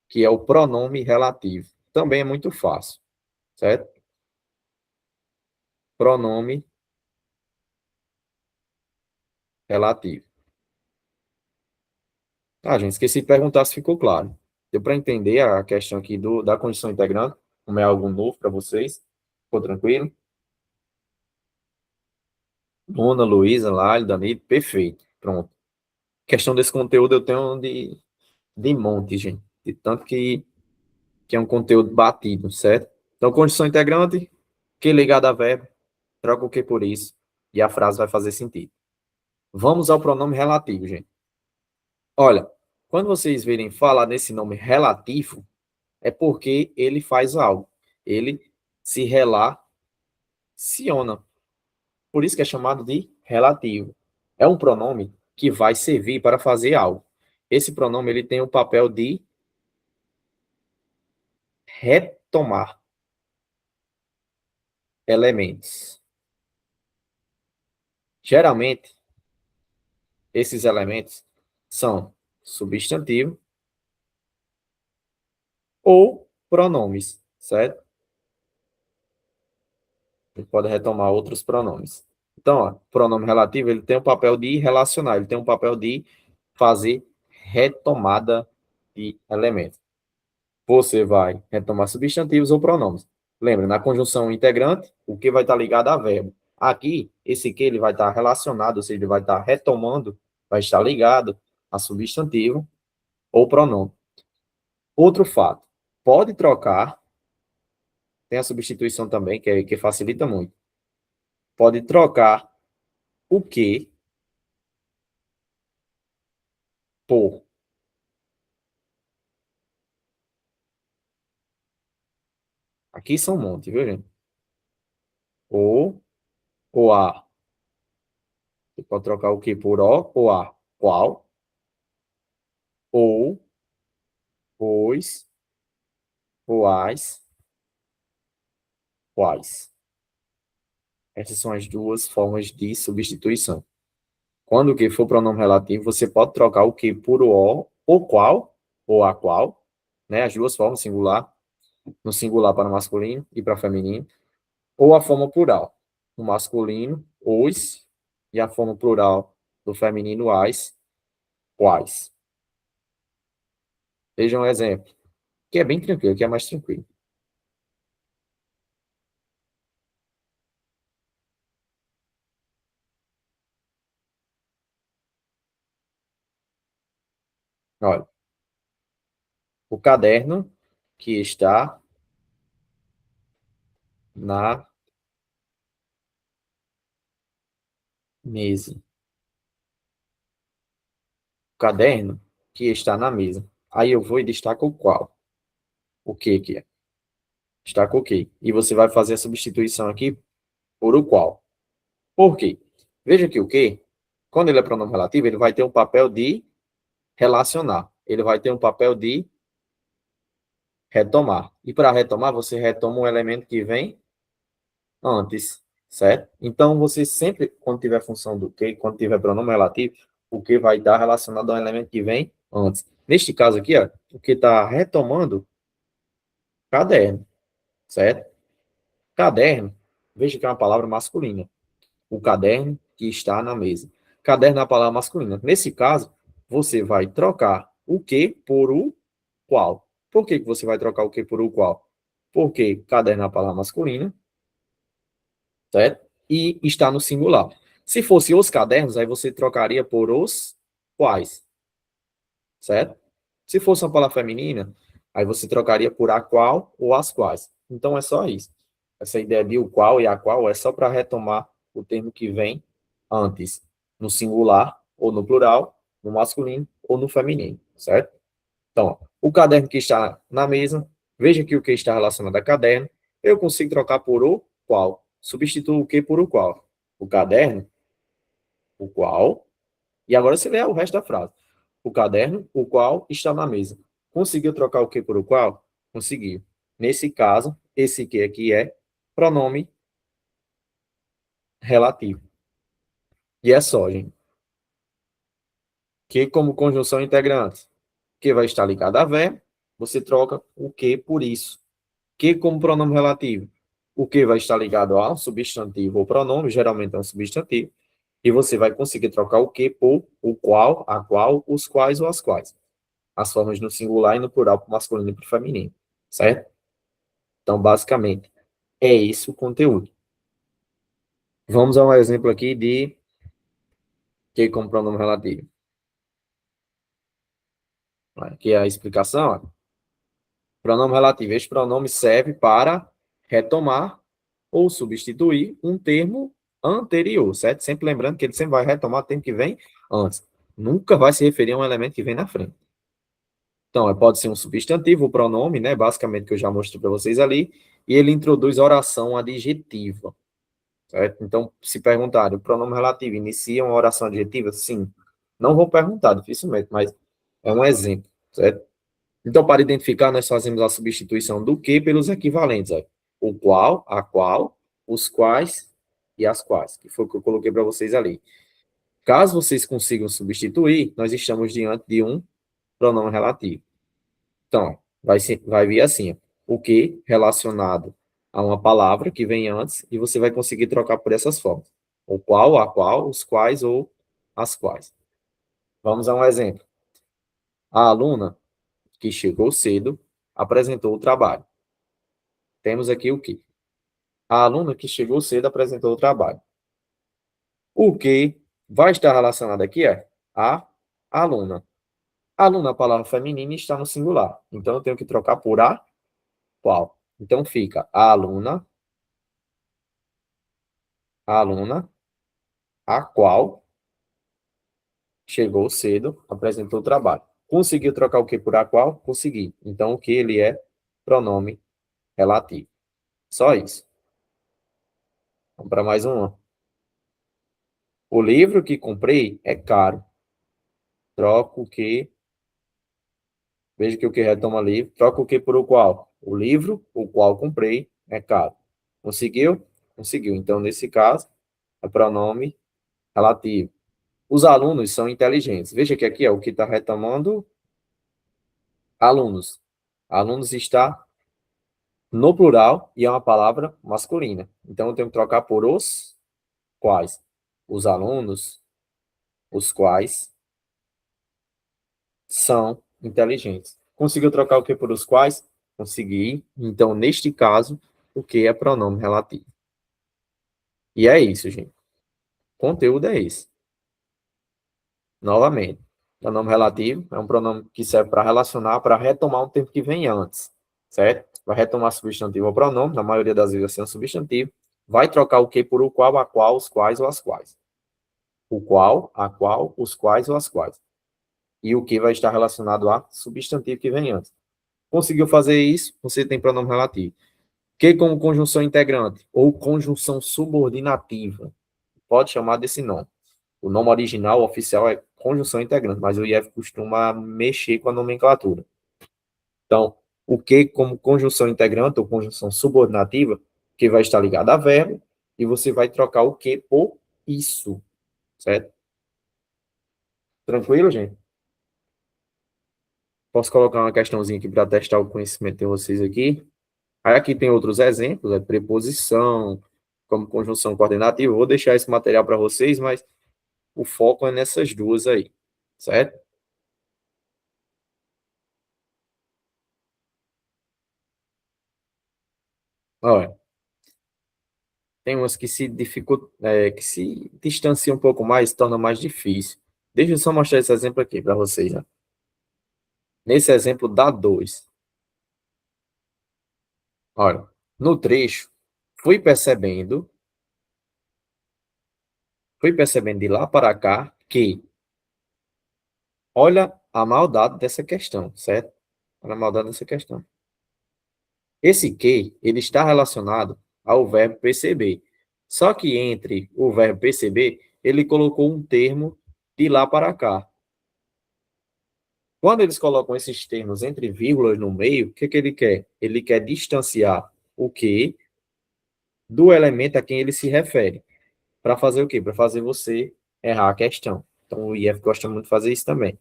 que é o pronome relativo. Também é muito fácil, certo? Pronome relativo. Ah, gente, esqueci de perguntar se ficou claro. Deu para entender a questão aqui da condição integrante? Como é algo novo para vocês? Ficou tranquilo? Luna, Luísa, Lálio, Danilo, perfeito. Pronto. Questão desse conteúdo eu tenho de monte, gente. De tanto que é um conteúdo batido, certo? Então, condição integrante, que ligado a verbo, troca o que por isso, e a frase vai fazer sentido. Vamos ao pronome relativo, gente. Olha, quando vocês verem falar nesse nome relativo, é porque ele faz algo. Ele se relaciona. Por isso que é chamado de relativo. É um pronome que vai servir para fazer algo. Esse pronome ele tem o papel de retomar elementos. Geralmente, esses elementos são substantivo ou pronomes, certo? A gente pode retomar outros pronomes. Então, ó, pronome relativo, ele tem o papel de relacionar, ele tem o papel de fazer retomada de elementos. Você vai retomar substantivos ou pronomes. Lembra, na conjunção integrante, o que vai estar ligado a verbo. Aqui, esse que ele vai estar relacionado, ou seja, ele vai estar retomando, vai estar ligado a substantivo ou pronome. Outro fato, pode trocar, tem a substituição também, que facilita muito. Pode trocar o que por. Aqui são um monte, viu, gente? Ou a. Você pode trocar o que por o ou a. Qual? Ou, pois, ou as, quais. Essas são as duas formas de substituição. Quando o que for pronome relativo, você pode trocar o que por o, ou qual, ou a qual, né? As duas formas, singular, no singular para o masculino e para o feminino, ou a forma plural, no masculino, os, e a forma plural do feminino, as, quais. Vejam um exemplo, que é bem tranquilo, que é mais tranquilo. Olha, o caderno que está na mesa. O caderno que está na mesa. Aí eu vou e destaco o qual. O que é? Destaco o que. E você vai fazer a substituição aqui por o qual. Por quê? Veja que o que, quando ele é pronome relativo, ele vai ter um papel de relacionar. Ele vai ter um papel de retomar. E para retomar, você retoma um elemento que vem antes, certo? Então, você sempre, quando tiver função do que, quando tiver pronome relativo, o que vai estar relacionado a um elemento que vem antes. Neste caso aqui, ó, o que está retomando caderno, certo? Caderno, veja que é uma palavra masculina. O caderno que está na mesa. Caderno é uma palavra masculina. Nesse caso, você vai trocar o que por o qual. Por que você vai trocar o que por o qual? Porque caderno é uma palavra masculina, certo? E está no singular. Se fosse os cadernos, aí você trocaria por os quais, certo? Se fosse uma palavra feminina, aí você trocaria por a qual ou as quais. Então é só isso. Essa ideia de o qual e a qual é só para retomar o termo que vem antes, no singular ou no plural, no masculino ou no feminino, certo? Então, o caderno que está na mesa, veja que o que está relacionado a caderno, eu consigo trocar por o qual. Substituo o que por o qual? O caderno, o qual, e agora você lê o resto da frase. O caderno, o qual está na mesa. Conseguiu trocar o que por o qual? Conseguiu. Nesse caso, esse que aqui é pronome relativo. E é só, gente. Que como conjunção integrante, que vai estar ligado a verbo, você troca o que por isso. Que como pronome relativo, o que vai estar ligado a um substantivo ou pronome, geralmente é um substantivo, e você vai conseguir trocar o que por o qual, a qual, os quais ou as quais. As formas no singular e no plural para o masculino e para o feminino, certo? Então, basicamente, é esse o conteúdo. Vamos a um exemplo aqui de que como pronome relativo. Aqui é a explicação. Ó. Pronome relativo. Este pronome serve para retomar ou substituir um termo anterior, certo? Sempre lembrando que ele sempre vai retomar o termo que vem antes. Nunca vai se referir a um elemento que vem na frente. Então, pode ser um substantivo, o pronome, né? Basicamente, que eu já mostrei para vocês ali. E ele introduz oração adjetiva, certo? Então, se perguntarem, o pronome relativo inicia uma oração adjetiva? Sim. Não vou perguntar, dificilmente, mas é um exemplo, certo? Então, para identificar, nós fazemos a substituição do que pelos equivalentes. Ó. O qual, a qual, os quais e as quais, que foi o que eu coloquei para vocês ali. Caso vocês consigam substituir, nós estamos diante de um pronome relativo. Então, vai vir assim, ó, o que relacionado a uma palavra que vem antes, e você vai conseguir trocar por essas formas. O qual, a qual, os quais ou as quais. Vamos a um exemplo. A aluna que chegou cedo apresentou o trabalho. Temos aqui o que? A aluna que chegou cedo apresentou o trabalho. O que vai estar relacionado aqui é a aluna. Aluna, a palavra feminina, está no singular. Então, eu tenho que trocar por a qual. Então fica a aluna, a qual chegou cedo, apresentou o trabalho. Conseguiu trocar o que por a qual? Consegui. Então o que ele é pronome relativo. Só isso. Vamos para mais uma. O livro que comprei é caro. Troco o que. Veja que o que retoma livro. Troca o que por o qual? O livro, o qual comprei, é caro. Conseguiu? Conseguiu. Então, nesse caso, é pronome relativo. Os alunos são inteligentes. Veja que aqui é o que está retomando alunos. Alunos está no plural e é uma palavra masculina. Então, eu tenho que trocar por os quais. Os alunos, os quais são inteligentes. Conseguiu trocar o que por os quais? Consegui. Então, neste caso, o que é pronome relativo. E é isso, gente. O conteúdo é esse. Novamente, pronome relativo é um pronome que serve para relacionar, para retomar um tempo que vem antes, certo? Vai retomar substantivo ou pronome, na maioria das vezes vai ser um substantivo. Vai trocar o que por o qual, a qual, os quais ou as quais. O qual, a qual, os quais ou as quais. E o que vai estar relacionado a substantivo que vem antes. Conseguiu fazer isso, você tem pronome relativo. Que como conjunção integrante ou conjunção subordinativa. Pode chamar desse nome. O nome original, oficial, é conjunção integrante, mas o IF costuma mexer com a nomenclatura. Então, o que como conjunção integrante ou conjunção subordinativa, que vai estar ligado a verbo, e você vai trocar o que por isso, certo? Tranquilo, gente? Posso colocar uma questãozinha aqui para testar o conhecimento de vocês aqui. Aí aqui tem outros exemplos, preposição, como conjunção coordenativa. Eu vou deixar esse material para vocês, mas o foco é nessas duas aí, certo? Olha, tem umas que se dificultam, que se distanciam um pouco mais, se torna mais difícil. Deixa eu só mostrar esse exemplo aqui para vocês, né? Nesse exemplo dá dois. Olha, no trecho, fui percebendo, fui percebendo de lá para cá que, olha a maldade dessa questão, certo? Olha a maldade dessa questão. Esse que, ele está relacionado ao verbo perceber. Só que entre o verbo perceber, ele colocou um termo de lá para cá. Quando eles colocam esses termos entre vírgulas no meio, o que, que ele quer? Ele quer distanciar o que do elemento a quem ele se refere. Para fazer o quê? Para fazer você errar a questão. Então, o IF gosta muito de fazer isso também.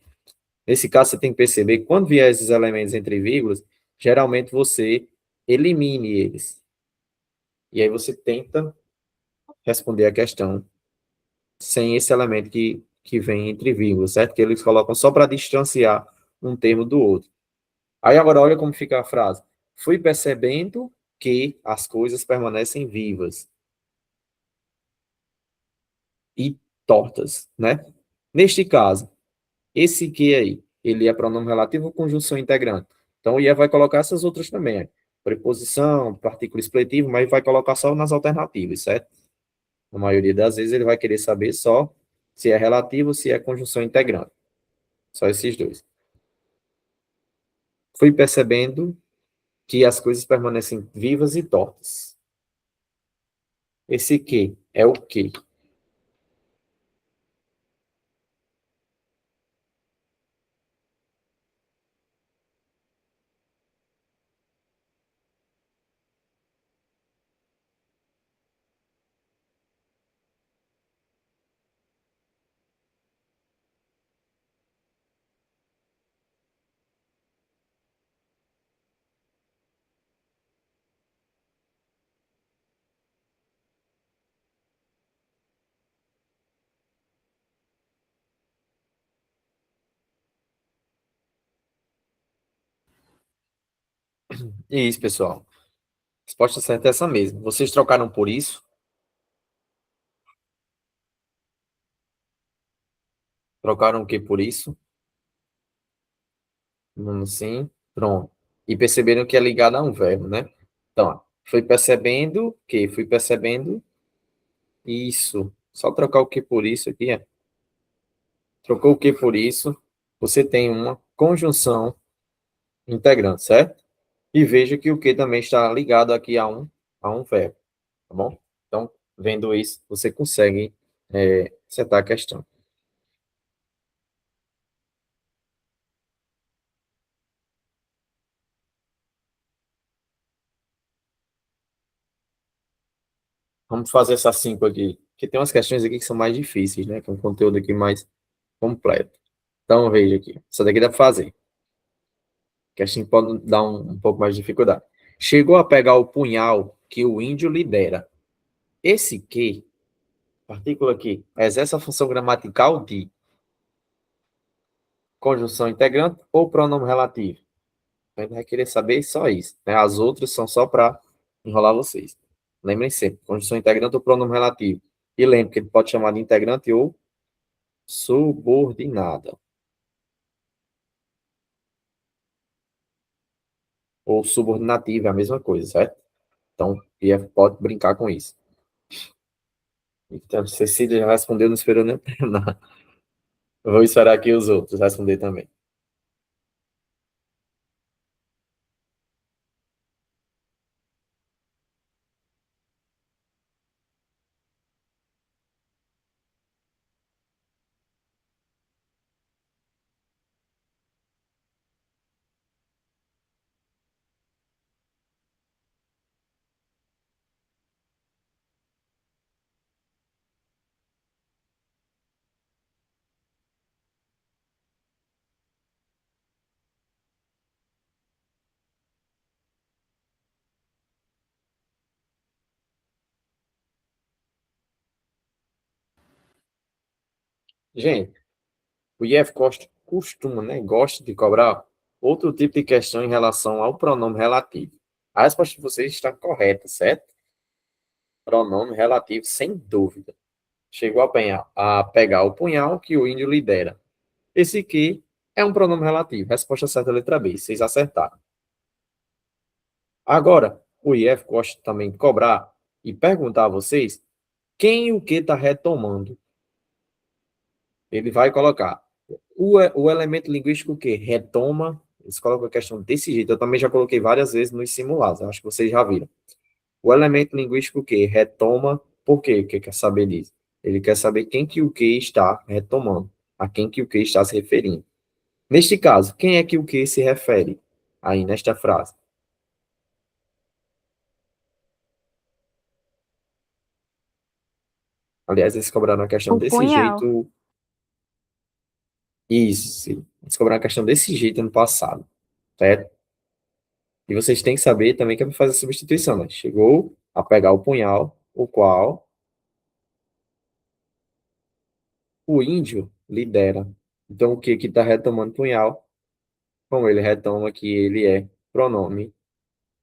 Nesse caso, você tem que perceber que quando vier esses elementos entre vírgulas, geralmente você elimine eles. E aí você tenta responder a questão sem esse elemento que vem entre vírgulas, certo? Que eles colocam só para distanciar um termo do outro. Aí agora olha como fica a frase. Fui percebendo que as coisas permanecem vivas e tortas, né? Neste caso, esse que aí, ele é pronome relativo ou conjunção integrante? Então, o IA vai colocar essas outras também. Preposição, partícula expletiva, mas vai colocar só nas alternativas, certo? Na maioria das vezes, ele vai querer saber só se é relativo ou se é conjunção integrante. Só esses dois. Fui percebendo que as coisas permanecem vivas e tortas. Esse que é o que? Isso, pessoal. A resposta certa é essa mesmo. Vocês trocaram por isso? Trocaram o que por isso? Sim. Pronto. e perceberam que é ligado a um verbo, né? Então, ó, fui percebendo isso. Só trocar o que por isso aqui, ó. Trocou o que por isso, você tem uma conjunção integrante, certo? E veja que o que também está ligado aqui a um verbo, tá bom? Então, vendo isso, você consegue acertar a questão. Vamos fazer essas 5 aqui, porque tem umas questões aqui que são mais difíceis, né? Com conteúdo aqui mais completo. Então, veja aqui. Essa daqui dá para fazer. Que assim pode dar um pouco mais de dificuldade. Chegou a pegar o punhal que o índio lidera. Esse que, partícula aqui, exerce a função gramatical de conjunção integrante ou pronome relativo. A gente vai querer saber só isso, né? As outras são só para enrolar vocês. Lembrem sempre, conjunção integrante ou pronome relativo. E lembre que ele pode chamar de integrante ou subordinada. Ou subordinativa, é a mesma coisa, certo? Então, pode brincar com isso. Então, Cecília já respondeu, não esperou nem terminar. Vou esperar aqui os outros responder também. Gente, o IF costuma, né, gosta de cobrar outro tipo de questão em relação ao pronome relativo. A resposta de vocês está correta, certo? Pronome relativo, sem dúvida. Chegou a pegar o punhal que o índio lidera. Esse aqui é um pronome relativo. Resposta certa, letra B. Vocês acertaram. Agora, o IF gosta também de cobrar e perguntar a vocês quem e o que está retomando. Ele vai colocar o elemento linguístico que retoma, eles colocam a questão desse jeito. Eu também já coloquei várias vezes nos simulados, acho que vocês já viram. O elemento linguístico que retoma, por quê? O que quer saber disso? Ele quer saber quem que o que está retomando, a quem que o que está se referindo. Neste caso, quem é que o que se refere aí nesta frase? Aliás, eles cobraram a questão O desse punhal. jeito. Isso, sim. Eles cobraram a questão desse jeito ano passado, certo? E vocês têm que saber também que é para fazer a substituição, né? Chegou a pegar o punhal, o qual o índio lidera. Então, o que está retomando punhal? Como ele retoma que ele é pronome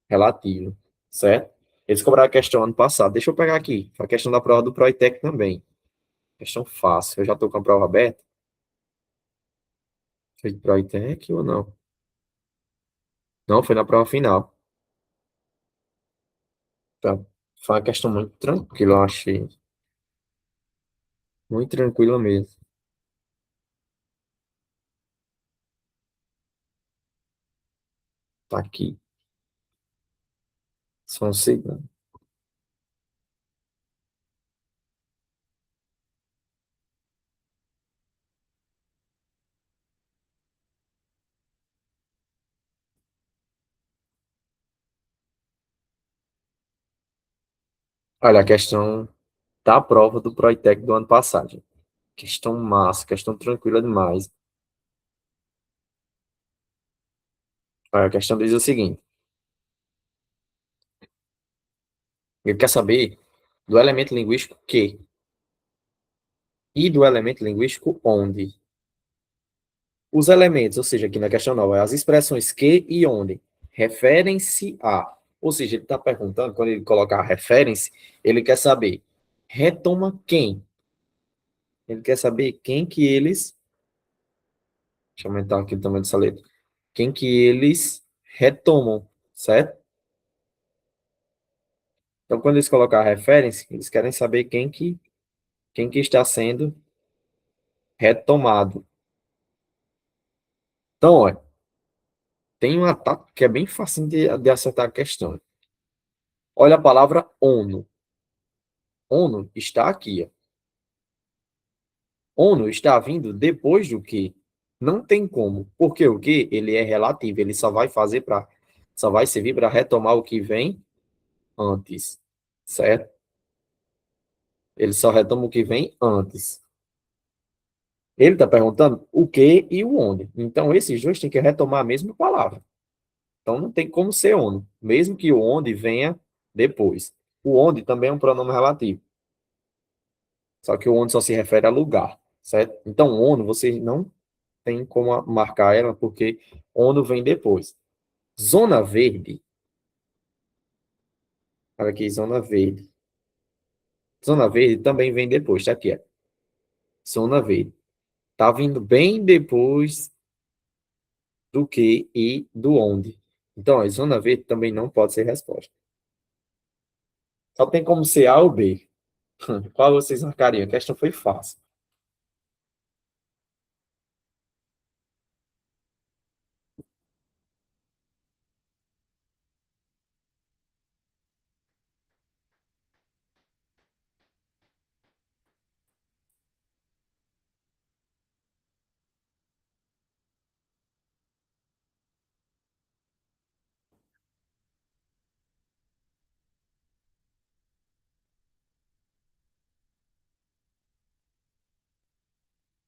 relativo, certo? Eles cobraram a questão ano passado. Deixa eu pegar aqui. Foi a questão da prova do Proitec também. Questão fácil. Eu já estou com a prova aberta. Foi de Proitec ou não? Não, foi na prova final. Tá. Foi uma questão muito tranquila, eu achei. Muito tranquila mesmo. Tá aqui. Só um segundo. Olha, a questão da prova do Proitec do ano passado. Questão massa, questão tranquila demais. Olha, a questão diz o seguinte: ele quer saber do elemento linguístico que e do elemento linguístico onde. Os elementos, ou seja, aqui na questão nova, as expressões que e onde referem-se a. Ou seja, ele está perguntando, quando ele colocar referem-se, ele quer saber retoma quem? Ele quer saber quem que eles. Deixa eu aumentar aqui o tamanho dessa letra. Quem que eles retomam, certo? Então, quando eles colocam a referência, eles querem saber quem que está sendo retomado. Então, olha, tem um ataque que é bem fácil de acertar a questão. Olha a palavra ONU. ONU está aqui, ó. ONU está vindo depois do que? Não tem como. Porque o que? Ele é relativo, ele só vai servir para retomar o que vem antes, certo? Ele só retoma o que vem antes. Ele está perguntando o que e o onde. Então, esses dois têm que retomar a mesma palavra. Então, não tem como ser ONU, mesmo que o onde venha depois. O onde também é um pronome relativo. Só que o onde só se refere a lugar, certo? Então, ONU, você não tem como marcar ela, porque ONU vem depois. Zona verde. Olha aqui, zona verde. Zona verde também vem depois, tá aqui, ó. Zona verde. Tá vindo bem depois do que e do onde. Então, a zona verde também não pode ser resposta. Só tem como ser A ou B. Qual vocês marcariam? A questão foi fácil.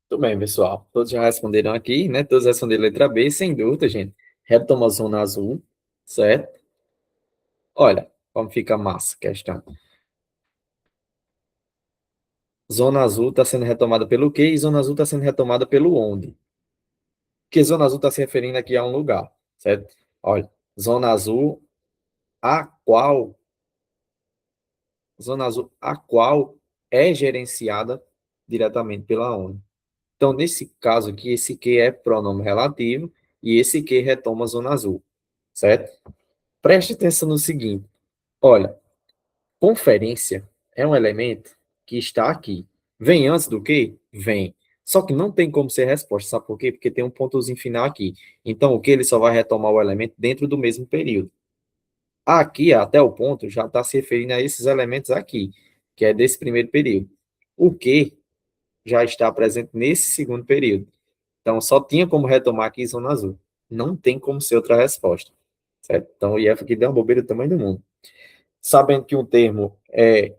Tudo bem, pessoal. Todos já responderam aqui, né? Todos responderam letra B, sem dúvida, gente. Retoma a zona azul, certo? Olha, como fica massa a questão. Zona azul está sendo retomada pelo quê? E zona azul está sendo retomada pelo onde? Porque zona azul está se referindo aqui a um lugar, certo? Olha, zona azul a qual, zona azul a qual é gerenciada diretamente pela ONU. Então, nesse caso aqui, esse que é pronome relativo e esse que retoma a zona azul, certo? Preste atenção no seguinte, olha, conferência é um elemento que está aqui. Vem antes do que? Vem. Só que não tem como ser resposta, sabe por quê? Porque tem um pontozinho final aqui. Então, o que ele só vai retomar o elemento dentro do mesmo período. Aqui, até o ponto, já está se referindo a esses elementos aqui, que é desse primeiro período. O que já está presente nesse segundo período. Então, só tinha como retomar aqui zona azul. Não tem como ser outra resposta. Certo? Então, o IF aqui deu uma bobeira do tamanho do mundo. Sabendo que um termo é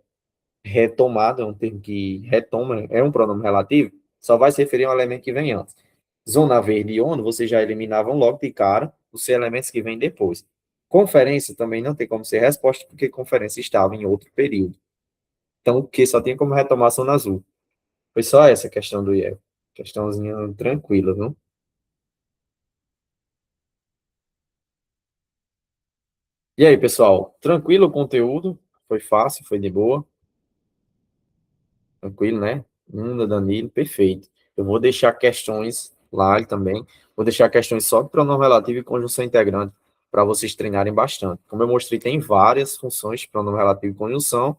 retomado, é um termo que retoma, é um pronome relativo, só vai se referir a um elemento que vem antes. Zona verde e ONU, vocês já eliminavam logo de cara os elementos que vêm depois. Conferência também não tem como ser resposta, porque conferência estava em outro período. Então, o que só tem como retomar a zona azul. Foi só essa questão do IEL. Questãozinha tranquila, viu? E aí, pessoal? Tranquilo o conteúdo? Foi fácil? Foi de boa? Tranquilo, né? Danilo, perfeito. Eu vou deixar questões lá também. Vou deixar questões só de pronome relativo e conjunção integrante para vocês treinarem bastante. Como eu mostrei, tem várias funções de pronome relativo e conjunção,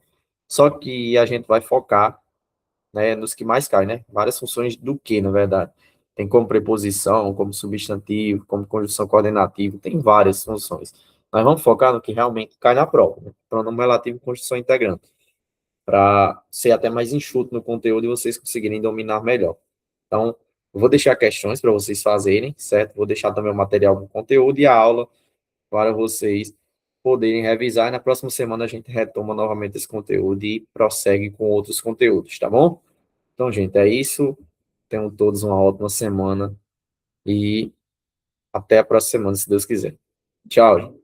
só que a gente vai focar, né, nos que mais caem, né? Várias funções do que, na verdade. Tem como preposição, como substantivo, como conjunção coordenativa, tem várias funções. Nós vamos focar no que realmente cai na prova, né? Pronome relativo e conjunção integrante, para ser até mais enxuto no conteúdo e vocês conseguirem dominar melhor. Então, eu vou deixar questões para vocês fazerem, certo? Vou deixar também o material com conteúdo e a aula para vocês poderem revisar. E na próxima semana a gente retoma novamente esse conteúdo e prossegue com outros conteúdos, tá bom? Então, gente, é isso. Tenham todos uma ótima semana e até a próxima semana, se Deus quiser. Tchau, gente.